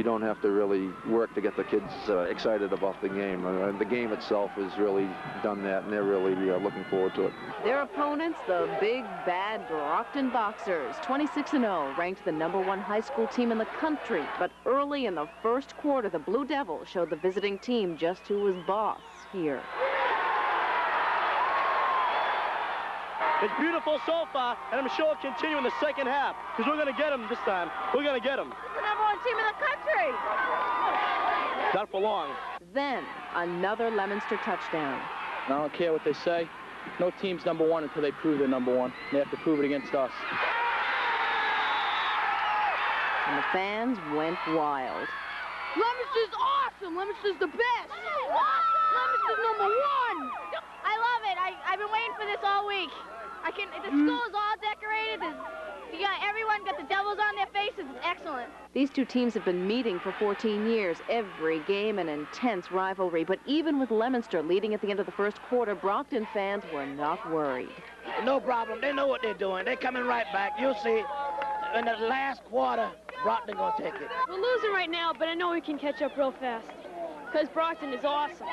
you don't have to really work to get the kids excited about the game. The game itself has really done that, and they're really looking forward to it. Their opponents, the big, bad Brockton Boxers, 26-0, ranked the #1 high school team in the country. But early in the first quarter, the Blue Devils showed the visiting team just who was boss here. It's beautiful so far, and I'm sure it'll continue in the second half, because we're going to get them this time. We're going to get them. It's the #1 team in the country. Not for long. Then, another Leominster touchdown. I don't care what they say. No team's #1 until they prove they're #1. They have to prove it against us. And the fans went wild. Leominster's awesome. Leominster's the best. Leominster's #1. I love it. I've been waiting for this all week. The school is all decorated. Everyone got the Devils on their faces. It's excellent. These two teams have been meeting for 14 years. Every game an intense rivalry. But even with Leominster leading at the end of the first quarter, Brockton fans were not worried. No problem. They know what they're doing. They're coming right back. You'll see. In the last quarter, Brockton gonna take it. We're losing right now, but I know we can catch up real fast. Because Brockton is awesome.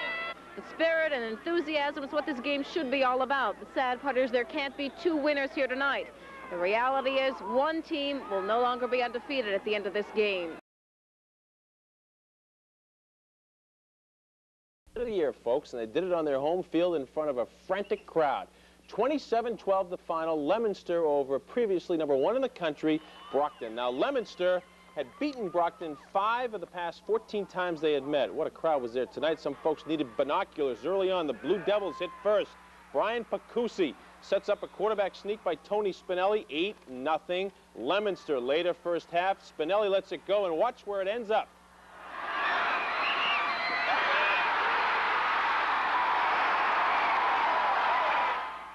The spirit and enthusiasm is what this game should be all about. The sad part is there can't be two winners here tonight. The reality is one team will no longer be undefeated at the end of this game. Of the year, folks, and they did it on their home field in front of a frantic crowd. 27-12 the final, Leominster over previously #1 in the country, Brockton. Now, Leominster had beaten Brockton 5 of the past 14 times they had met. What a crowd was there tonight. Some folks needed binoculars early on. The Blue Devils hit first. Brian Pacusi sets up a quarterback sneak by Tony Spinelli, 8-0. Leominster later first half. Spinelli lets it go, and watch where it ends up.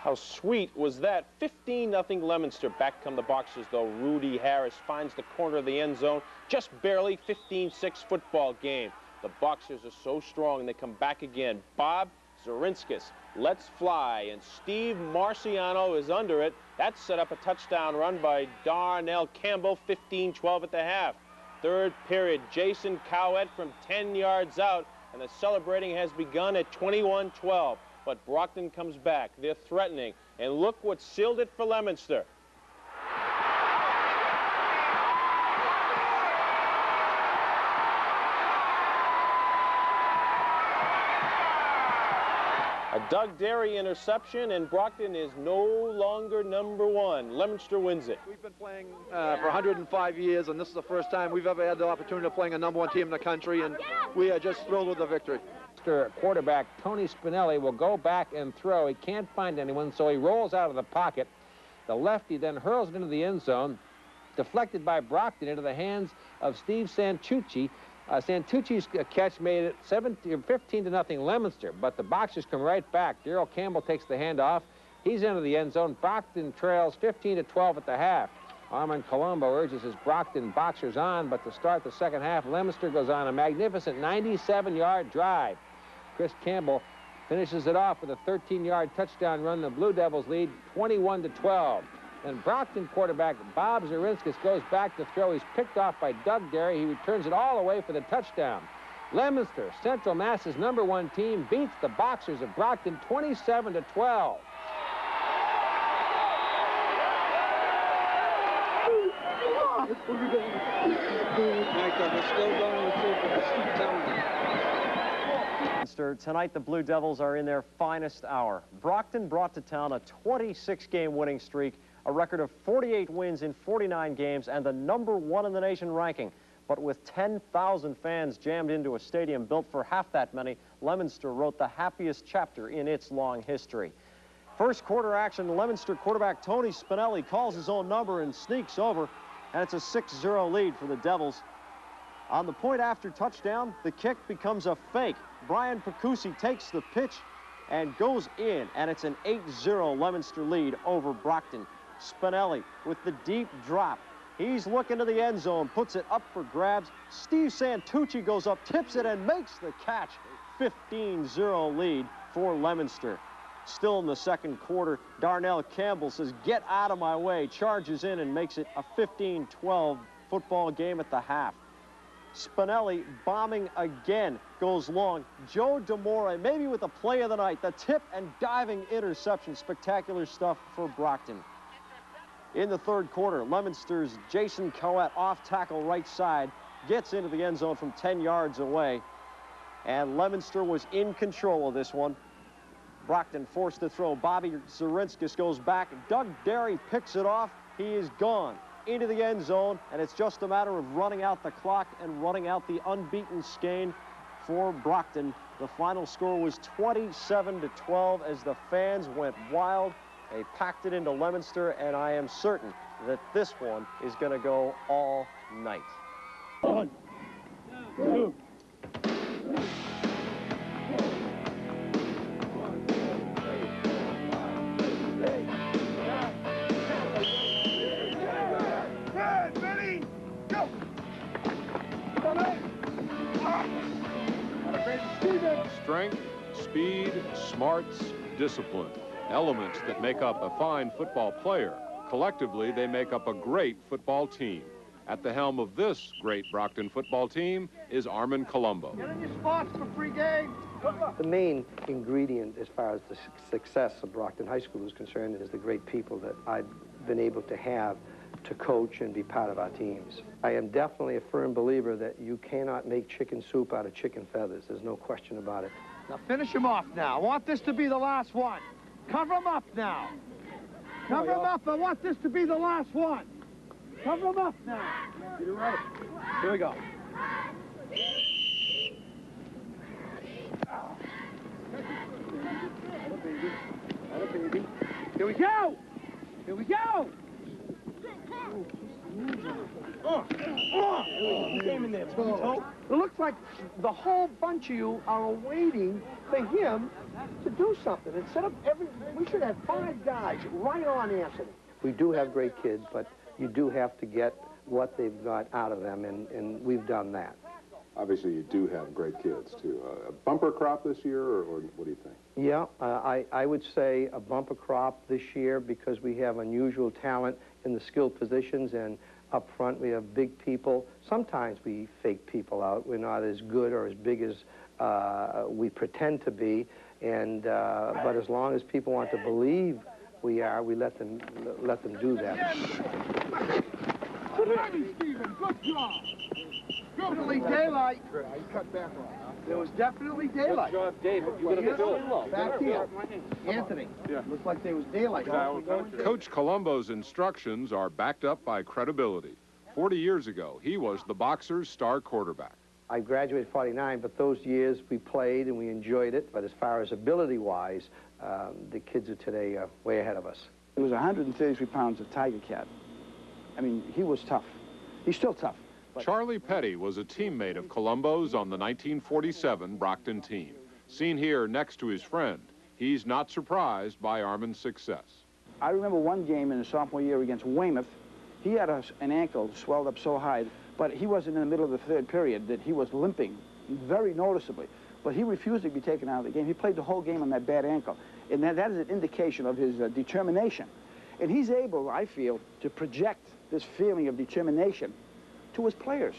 How sweet was that? 15-0 Leominster. Back come the Boxers, though. Rudy Harris finds the corner of the end zone. Just barely. 15-6 football game. The Boxers are so strong, and they come back again. Bob Zarinskas lets fly, and Steve Marciano is under it. That set up a touchdown run by Darnell Campbell. 15-12 at the half. Third period, Jason Cowett from 10 yards out, and the celebrating has begun at 21-12. But Brockton comes back. They're threatening. And look what sealed it for Leominster. A Doug Derry interception, and Brockton is no longer #1. Leominster wins it. We've been playing for 105 years, and this is the first time we've ever had the opportunity of playing a #1 team in the country, and we are just thrilled with the victory. Quarterback Tony Spinelli will go back and throw. He can't find anyone, so he rolls out of the pocket. The lefty then hurls it into the end zone, deflected by Brockton into the hands of Steve Santucci. Santucci's catch made it 15-0 Leominster, but the Boxers come right back. Darrell Campbell takes the handoff. He's into the end zone. Brockton trails 15-12 at the half. Armand Colombo urges his Brockton Boxers on, but to start the second half, Leominster goes on a magnificent 97-yard drive. Chris Campbell finishes it off with a 13-yard touchdown run. The Blue Devils lead 21-12. And Brockton quarterback Bob Zarinskas goes back to throw. He's picked off by Doug Derry. He returns it all the way for the touchdown. Leominster, Central Mass's #1 team, beats the Boxers of Brockton 27-12. Tonight, the Blue Devils are in their finest hour. Brockton brought to town a 26-game winning streak, a record of 48 wins in 49 games, and the #1 in the nation ranking. But with 10,000 fans jammed into a stadium built for half that many, Leominster wrote the happiest chapter in its long history. First quarter action, Leominster quarterback Tony Spinelli calls his own number and sneaks over, and it's a 6-0 lead for the Devils. On the point after touchdown, the kick becomes a fake. Brian Pacusi takes the pitch and goes in, and it's an 8-0 Leominster lead over Brockton. Spinelli with the deep drop. He's looking to the end zone, puts it up for grabs. Steve Santucci goes up, tips it, and makes the catch. 15-0 lead for Leominster. Still in the second quarter, Darnell Campbell says, "Get out of my way," charges in and makes it a 15-12 football game at the half. Spinelli bombing again, goes long. Joe DeMora, maybe with the play of the night, the tip and diving interception. Spectacular stuff for Brockton. In the third quarter, Leominster's Jason Coet off tackle right side gets into the end zone from 10 yards away. And Leominster was in control of this one. Brockton forced to throw. Bobby Zarinskis goes back. Doug Derry picks it off. He is gone into the end zone, and it's just a matter of running out the clock and running out the unbeaten skein for Brockton. The final score was 27-12 as the fans went wild. They packed it into Leominster, and I am certain that this one is going to go all night. 1, 2. Strength, speed, smarts, discipline. Elements that make up a fine football player. Collectively, they make up a great football team. At the helm of this great Brockton football team is Armin Colombo. Get in your spots for free game. The main ingredient as far as the success of Brockton High School is concerned is the great people that I've been able to have to coach and be part of our teams. I am definitely a firm believer that you cannot make chicken soup out of chicken feathers. There's no question about it. Now finish him off now. I want this to be the last one. Cover him up now. Cover him up. I want this to be the last one. Cover him up now. You're right. Here we go. Baby. Here we go. Here we go. Came in there. It looks like the whole bunch of you are waiting for him to do something. Instead of we should have 5 guys right on Anthony. We do have great kids, but you do have to get what they've got out of them, and we've done that. Obviously, you do have great kids, too. A bumper crop this year, or what do you think? Yeah, I would say a bumper crop this year because we have unusual talent in the skilled positions, and up front we have big people. Sometimes we fake people out. We're not as good or as big as we pretend to be, and but as long as people want to believe we are, we let them do that. Good running, Stephen. Good job. Definitely daylight. Cut back on. There was definitely daylight. Good job, Dave. You got a fill. Back here. Anthony. Yeah. Looks like there was daylight. Coach Colombo's instructions are backed up by credibility. 40 years ago, he was the Boxers' star quarterback. I graduated 49, but those years we played and we enjoyed it. But as far as ability-wise, the kids of today are way ahead of us. It was 133 pounds of Tiger Cat. I mean, he was tough. He's still tough. Charlie Petty was a teammate of Colombo's on the 1947 Brockton team. Seen here next to his friend, he's not surprised by Armin's success. I remember one game in his sophomore year against Weymouth. He had an ankle swelled up so high, but he was in the middle of the third period that he was limping very noticeably. But he refused to be taken out of the game. He played the whole game on that bad ankle. And that is an indication of his determination. And he's able, I feel, to project this feeling of determination to his players.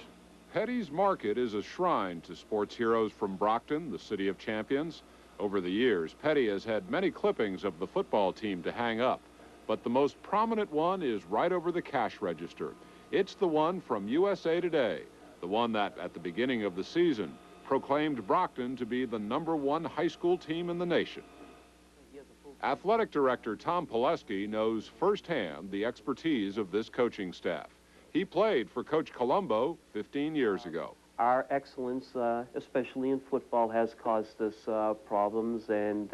Petty's Market is a shrine to sports heroes from Brockton, the city of champions. Over the years, Petty has had many clippings of the football team to hang up, but the most prominent one is right over the cash register. It's the one from USA Today, the one that, at the beginning of the season, proclaimed Brockton to be the #1 high school team in the nation. Athletic Director Tom Pileski knows firsthand the expertise of this coaching staff. He played for Coach Colombo 15 years ago. Our excellence, especially in football, has caused us problems, and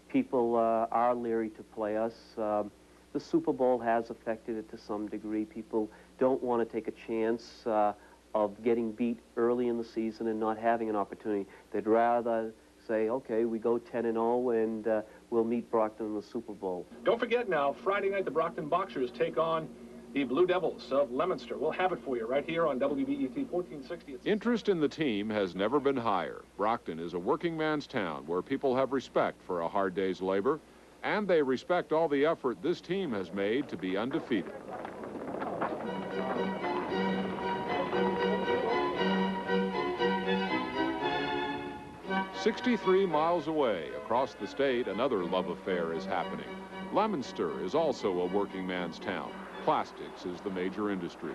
people are leery to play us. The Super Bowl has affected it to some degree. People don't want to take a chance of getting beat early in the season and not having an opportunity. They'd rather say, okay, we go 10-0 and we'll meet Brockton in the Super Bowl. Don't forget now, Friday night the Brockton Boxers take on the Blue Devils of Leominster. We'll have it for you right here on WBET 1460. Interest in the team has never been higher. Brockton is a working man's town where people have respect for a hard day's labor, and they respect all the effort this team has made to be undefeated. 63 miles away, across the state, another love affair is happening. Leominster is also a working man's town. Plastics is the major industry.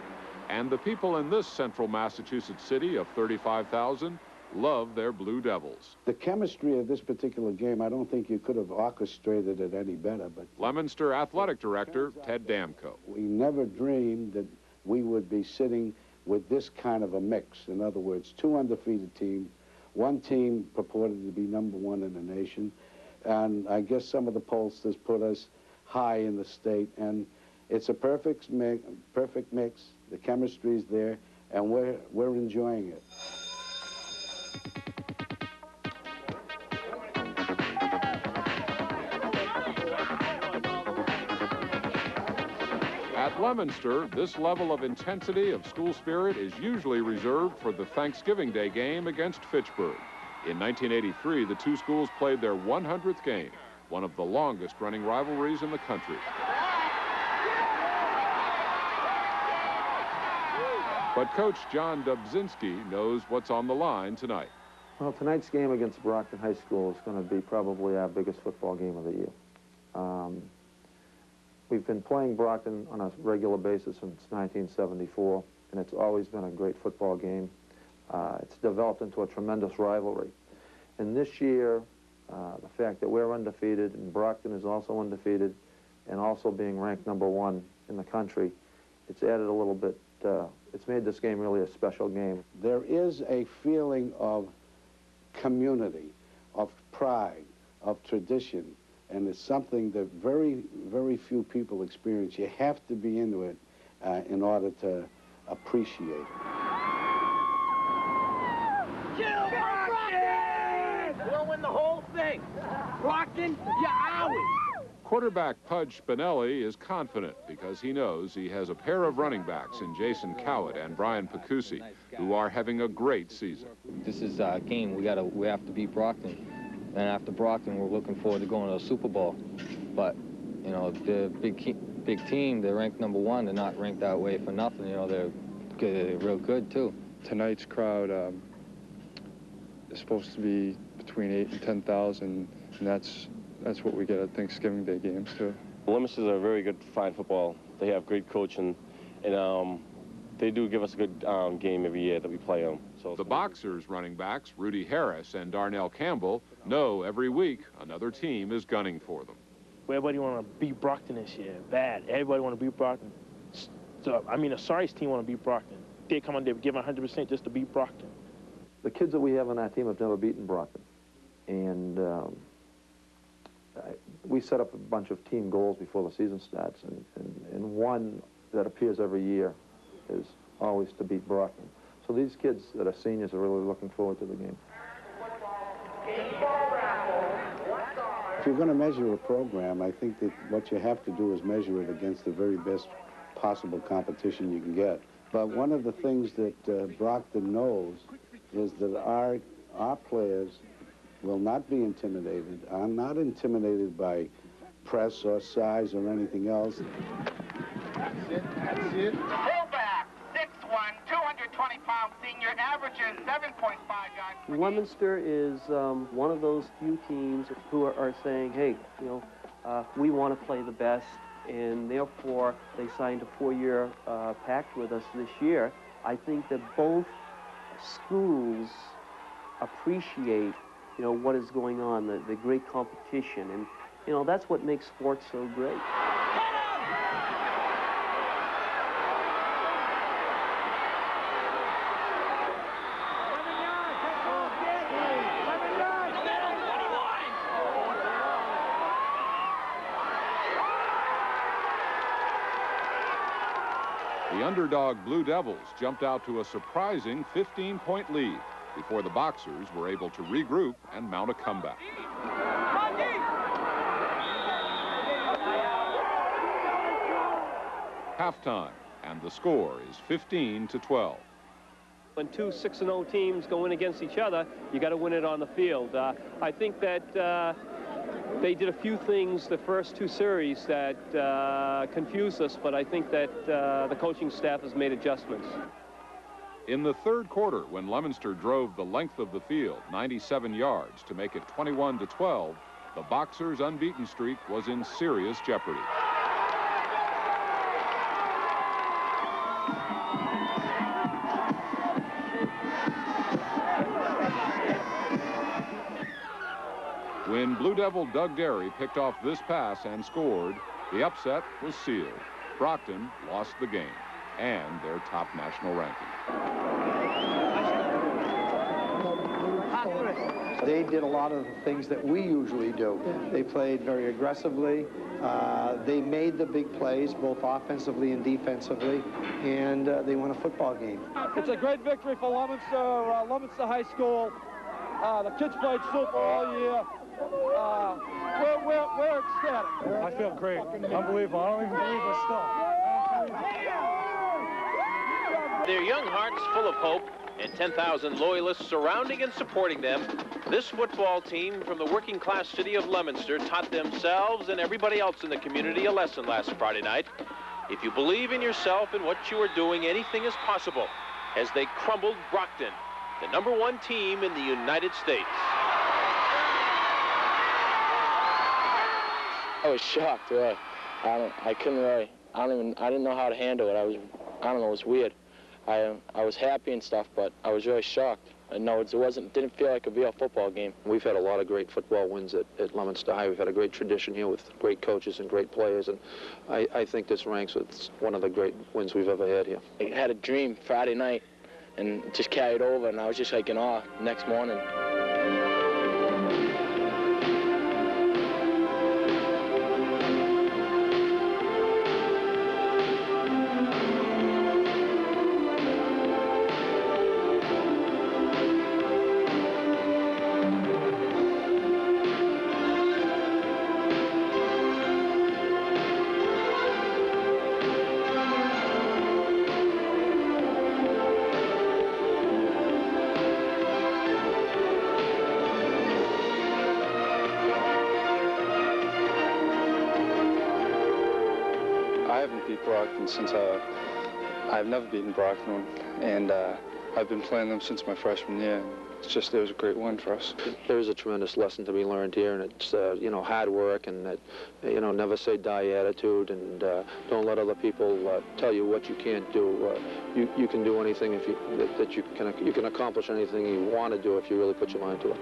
And the people in this central Massachusetts city of 35,000 love their Blue Devils. The chemistry of this particular game, I don't think you could have orchestrated it any better. But Leominster Athletic Director Ted Damko. We never dreamed that we would be sitting with this kind of a mix. In other words, two undefeated teams, one team purported to be #1 in the nation, and I guess some of the pollsters put us high in the state, and it's a perfect mix. The chemistry's there, and we're enjoying it. At Leominster, this level of intensity of school spirit is usually reserved for the Thanksgiving Day game against Fitchburg. In 1983, the two schools played their 100th game, one of the longest running rivalries in the country. But Coach John Dubzinski knows what's on the line tonight. Well, tonight's game against Brockton High School is going to be probably our biggest football game of the year. We've been playing Brockton on a regular basis since 1974, and it's always been a great football game. It's developed into a tremendous rivalry. And this year, the fact that we're undefeated and Brockton is also undefeated and also being ranked #1 in the country, it's added a little bit, it's made this game really a special game. There is a feeling of community, of pride, of tradition, and it's something that very, very few people experience. You have to be into it in order to appreciate it. Kill Brockton! We'll win the whole thing. Brockton, you owie! Quarterback Pudge Spinelli is confident because he knows he has a pair of running backs in Jason Cowett and Brian Picusi, who are having a great season. This is our game. We have to beat Brockton. And after Brockton, we're looking forward to going to the Super Bowl. But, you know, the big team, they're ranked #1. They're not ranked that way for nothing. You know, they're real good, too. Tonight's crowd is supposed to be between 8,000 and 10,000, and that's what we get at Thanksgiving Day games, too. Leominster's a very good, fine football. They have great coaching, and they do give us a good game every year that we play them. So the Boxers running backs, Rudy Harris and Darnell Campbell, know every week another team is gunning for them. Everybody want to beat Brockton this year. Bad. Everybody want to beat Brockton. So, I mean, a Sorry's team want to beat Brockton. They come on there giving 100% just to beat Brockton. The kids that we have on that team have never beaten Brockton. And we set up a bunch of team goals before the season starts, and one that appears every year is always to beat Brockton. So these kids that are seniors are really looking forward to the game. If you're going to measure a program, I think that what you have to do is measure it against the very best possible competition you can get. But one of the things that Brockton knows is that our players will not be intimidated. I'm not intimidated by press or size or anything else. That's it. Fullback, 6'1", 220-pound senior, averages 7.5 yards. Leominster is one of those few teams who are saying, hey, you know, we want to play the best, and therefore they signed a 4-year pact with us this year. I think that both schools appreciate, you know, what is going on, the great competition, and, you know, that's what makes sports so great. The underdog Blue Devils jumped out to a surprising 15-point lead before the Boxers were able to regroup and mount a comeback. Halftime, and the score is 15-12. When two 6-0 teams go in against each other, you got to win it on the field. I think that they did a few things the first two series that confused us, but I think that the coaching staff has made adjustments. In the third quarter, when Leominster drove the length of the field, 97 yards, to make it 21-12, the Boxers' unbeaten streak was in serious jeopardy. When Blue Devil Doug Derry picked off this pass and scored, the upset was sealed. Brockton lost the game and their top national ranking. They did a lot of the things that we usually do. They played very aggressively. They made the big plays, both offensively and defensively, and they won a football game. It's a great victory for Leominster High School. The kids played super all year. We're ecstatic. I feel great. Unbelievable. I don't even believe we're still. Their young hearts full of hope and 10,000 loyalists surrounding and supporting them, this football team from the working class city of Leominster taught themselves and everybody else in the community a lesson last Friday night. If you believe in yourself and what you are doing, anything is possible, as they crumbled Brockton, the #1 team in the United States. I was shocked, really. I didn't know how to handle it. I don't know, it was weird. I was happy and stuff, but I was really shocked. No, didn't feel like a real football game. We've had a lot of great football wins at Leominster High. We've had a great tradition here with great coaches and great players, and I think this ranks with one of the great wins we've ever had here. I had a dream Friday night, and it just carried over, and I was just like in awe next morning. Brockton since I've never beaten Brockton, and I've been playing them since my freshman year. It was a great win for us. There is a tremendous lesson to be learned here, and it's hard work, and never say die attitude, and don't let other people tell you what you can't do. You can do anything you can accomplish anything you want to do if you really put your mind to it.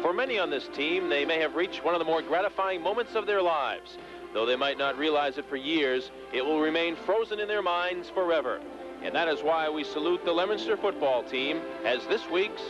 For many on this team, they may have reached one of the more gratifying moments of their lives. Though they might not realize it for years, it will remain frozen in their minds forever. And that is why we salute the Leominster football team as this week's